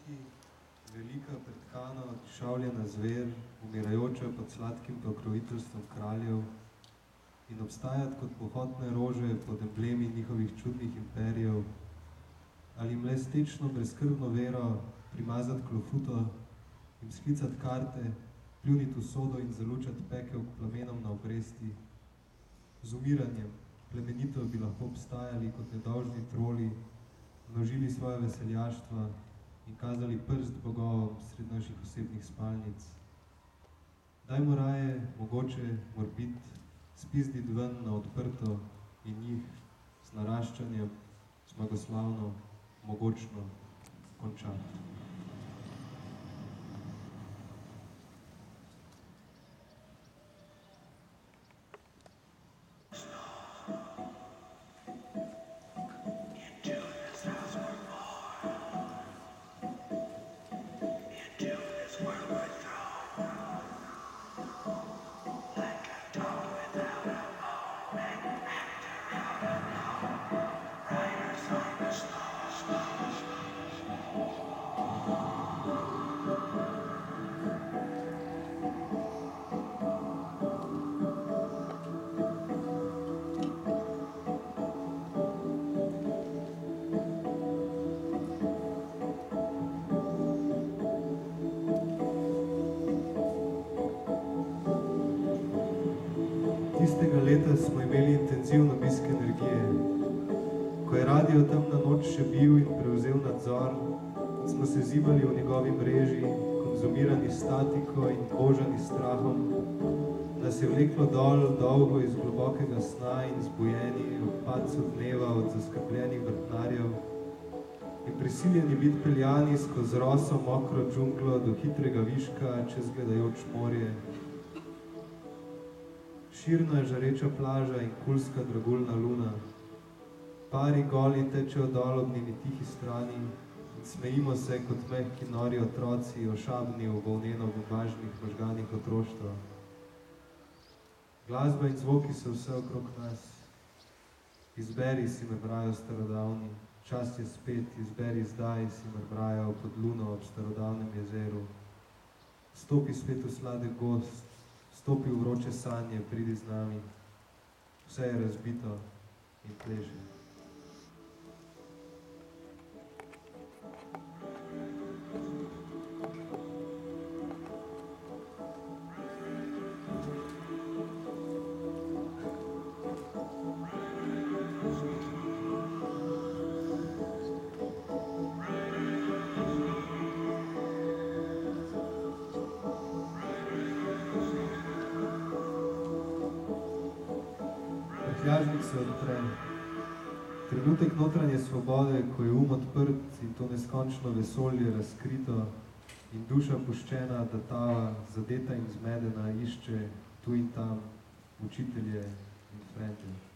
Loki, velika, pretkana, odšavljena zver, umirajoča pod sladkim pokroviteljstvom kraljev in obstajati kot pohotne rože pod emblemi njihovih čudnih imperijev, ali jim le s tečno, brezskrbno vero primazati klofuto, jim sklicati karte, pljuniti v sodo in zalučati pekel k plamenom na obresti. Z umiranjem, plemenito bi lahko obstajali kot nedolžni troli, množili svoje veseljaštva in kazali prst bogovom sred naših osebnih spalnic. Dajmo raje, mogoče, morbit, spizditi ven na odprto in njih z naraščanjem zmagoslavno, mogočno končati. Tistega leta smo imeli intenzivno obisk energije. Ko je radio Temna noč še bil in prevzel nadzor, smo se zibali v njegovi mreži, konzumirani statiko in božani strahom, nas je vleklo dol dolgo iz globokega sna in zbujeni ob padcu dneva od zaskrbljenih vrtnarjev in prisiljeni biti peljani skozi roso mokro džunglo do hitrega viška čez gledajoč morje. Širna žareča plaža in kulska dragulna luna. Pari goli tečejo dol ob njeni tihi strani in smejimo se kot mehki nori otroci ošabni v volneno bombažnih možganih otroštva. Glasba in zvoki so vse okrog nas. Izberi, si mrmrajo starodavni, čas je spet, izberi zdaj, si mrmrajo pod luno ob starodavnem jezeru. Stopi spet v sladek gost, stopi v vroče sanje, pridi z nami. Vse je razbito in pleže. Prtljažnik se odpre. Trenutek notranje svobode, ko je odprt in to neskončno vesolje razkrito in duša puščena, da tava, zadeta in zmedena, išče tu in tam učitelje in frende.